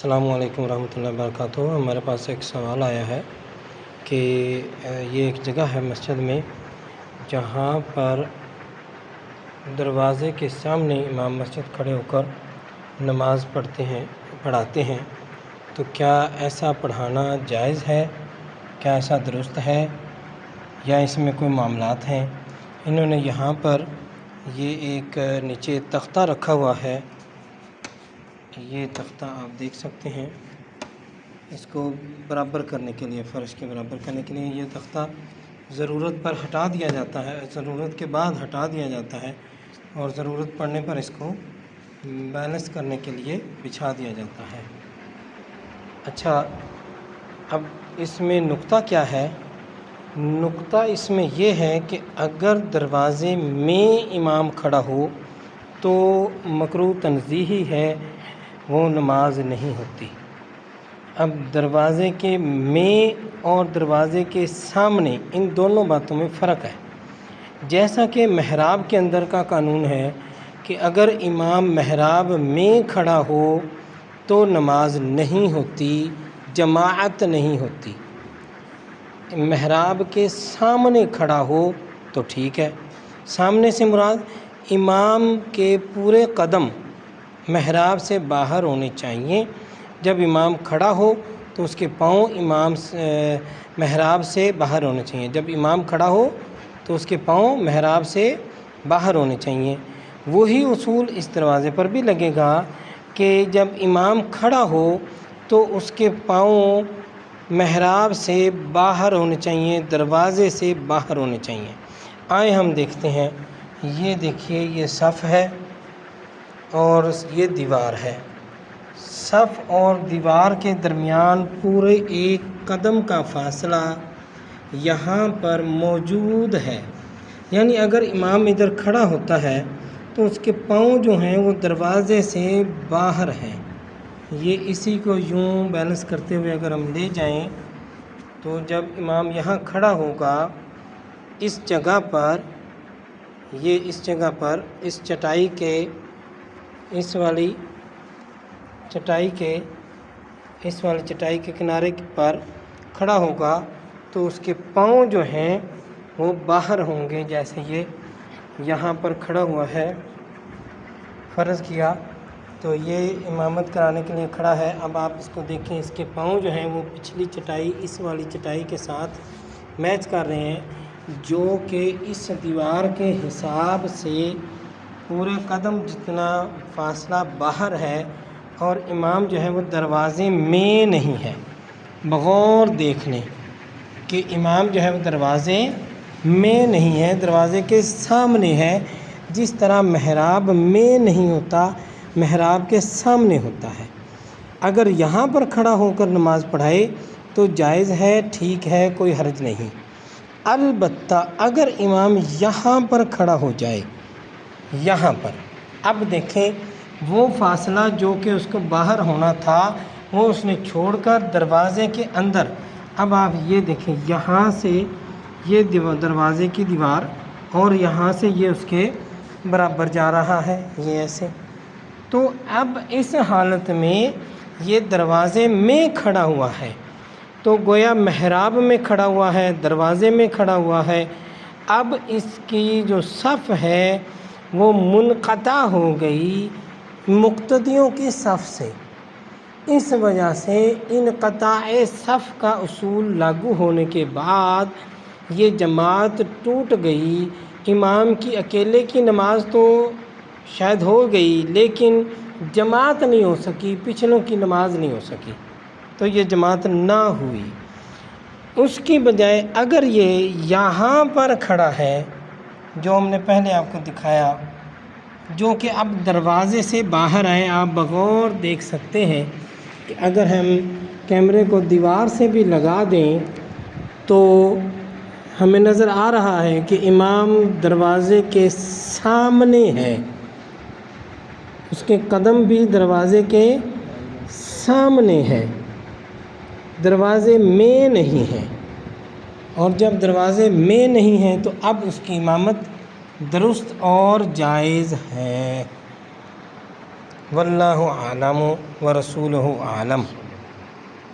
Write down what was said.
السلام علیکم ورحمۃ اللہ وبرکاتہ۔ ہمارے پاس ایک سوال آیا ہے کہ یہ ایک جگہ ہے مسجد میں جہاں پر دروازے کے سامنے امام مسجد کھڑے ہو کر نماز پڑھاتے ہیں، تو کیا ایسا پڑھانا جائز ہے؟ کیا ایسا درست ہے یا اس میں کوئی معاملات ہیں؟ انہوں نے یہاں پر یہ ایک نیچے تختہ رکھا ہوا ہے، یہ تختہ آپ دیکھ سکتے ہیں، اس کو برابر کرنے کے لیے، فرش کے برابر کرنے کے لیے یہ تختہ ضرورت پر ہٹا دیا جاتا ہے، ضرورت کے بعد ہٹا دیا جاتا ہے اور ضرورت پڑنے پر اس کو بیلنس کرنے کے لیے بچھا دیا جاتا ہے۔ اچھا، اب اس میں نقطہ کیا ہے؟ نقطہ اس میں یہ ہے کہ اگر دروازے میں امام کھڑا ہو تو مکروہ تنزیہی ہے، وہ نماز نہیں ہوتی۔ اب دروازے کے میں اور دروازے کے سامنے ان دونوں باتوں میں فرق ہے۔ جیسا کہ محراب کے اندر کا قانون ہے کہ اگر امام محراب میں کھڑا ہو تو نماز نہیں ہوتی، جماعت نہیں ہوتی۔ محراب کے سامنے کھڑا ہو تو ٹھیک ہے، سامنے سے مراد امام کے پورے قدم محراب سے باہر ہونے چاہیے۔ جب امام کھڑا ہو تو اس کے پاؤں محراب سے باہر ہونے چاہیے، جب امام کھڑا ہو تو اس کے پاؤں محراب سے باہر ہونے چاہیے۔ وہی اصول اس دروازے پر بھی لگے گا کہ جب امام کھڑا ہو تو اس کے پاؤں محراب سے باہر ہونے چاہیے، دروازے سے باہر ہونے چاہیے۔ آئے ہم دیکھتے ہیں، یہ دیکھیے، یہ صف ہے اور یہ دیوار ہے۔ صف اور دیوار کے درمیان پورے ایک قدم کا فاصلہ یہاں پر موجود ہے، یعنی اگر امام ادھر کھڑا ہوتا ہے تو اس کے پاؤں جو ہیں وہ دروازے سے باہر ہیں۔ یہ اسی کو یوں بیلنس کرتے ہوئے اگر ہم لے جائیں تو جب امام یہاں کھڑا ہوگا اس جگہ پر، اس جگہ پر اس چٹائی کے اس والی چٹائی کے کنارے پر کھڑا ہوگا تو اس کے پاؤں جو ہیں وہ باہر ہوں گے۔ جیسے یہ یہاں پر کھڑا ہوا ہے، فرض کیا تو یہ امامت کرانے کے لیے کھڑا ہے۔ اب آپ اس کو دیکھیں، اس کے پاؤں جو ہیں وہ پچھلی چٹائی اس والی چٹائی کے ساتھ میچ کر رہے ہیں، جو کہ اس دیوار کے حساب سے پورے قدم جتنا فاصلہ باہر ہے، اور امام جو ہے وہ دروازے میں نہیں ہے۔ بغور دیکھ لیں کہ امام جو ہے وہ دروازے میں نہیں ہے، دروازے کے سامنے ہے۔ جس طرح محراب میں نہیں ہوتا، محراب کے سامنے ہوتا ہے۔ اگر یہاں پر کھڑا ہو کر نماز پڑھائے تو جائز ہے، ٹھیک ہے، کوئی حرج نہیں۔ البتہ اگر امام یہاں پر کھڑا ہو جائے، یہاں پر، اب دیکھیں وہ فاصلہ جو کہ اس کو باہر ہونا تھا وہ اس نے چھوڑ کر دروازے کے اندر، اب آپ یہ دیکھیں، یہاں سے یہ دروازے کی دیوار اور یہاں سے یہ اس کے برابر جا رہا ہے، یہ ایسے۔ تو اب اس حالت میں یہ دروازے میں کھڑا ہوا ہے، تو گویا محراب میں کھڑا ہوا ہے، دروازے میں کھڑا ہوا ہے۔ اب اس کی جو صف ہے وہ منقطع ہو گئی مقتدیوں کی صف سے۔ اس وجہ سے انقطاع صف کا اصول لاگو ہونے کے بعد یہ جماعت ٹوٹ گئی۔ امام کی اکیلے کی نماز تو شاید ہو گئی لیکن جماعت نہیں ہو سکی، پچھلوں کی نماز نہیں ہو سکی، تو یہ جماعت نہ ہوئی۔ اس کی بجائے اگر یہ یہاں پر کھڑا ہے، جو ہم نے پہلے آپ کو دکھایا، جو کہ اب دروازے سے باہر آئے، آپ بغور دیکھ سکتے ہیں کہ اگر ہم کیمرے کو دیوار سے بھی لگا دیں تو ہمیں نظر آ رہا ہے کہ امام دروازے کے سامنے ہے، اس کے قدم بھی دروازے کے سامنے ہے، دروازے میں نہیں ہے۔ اور جب دروازے میں نہیں ہے تو اب اس کی امامت درست اور جائز ہے۔ واللہ عالم و رسولہ عالم۔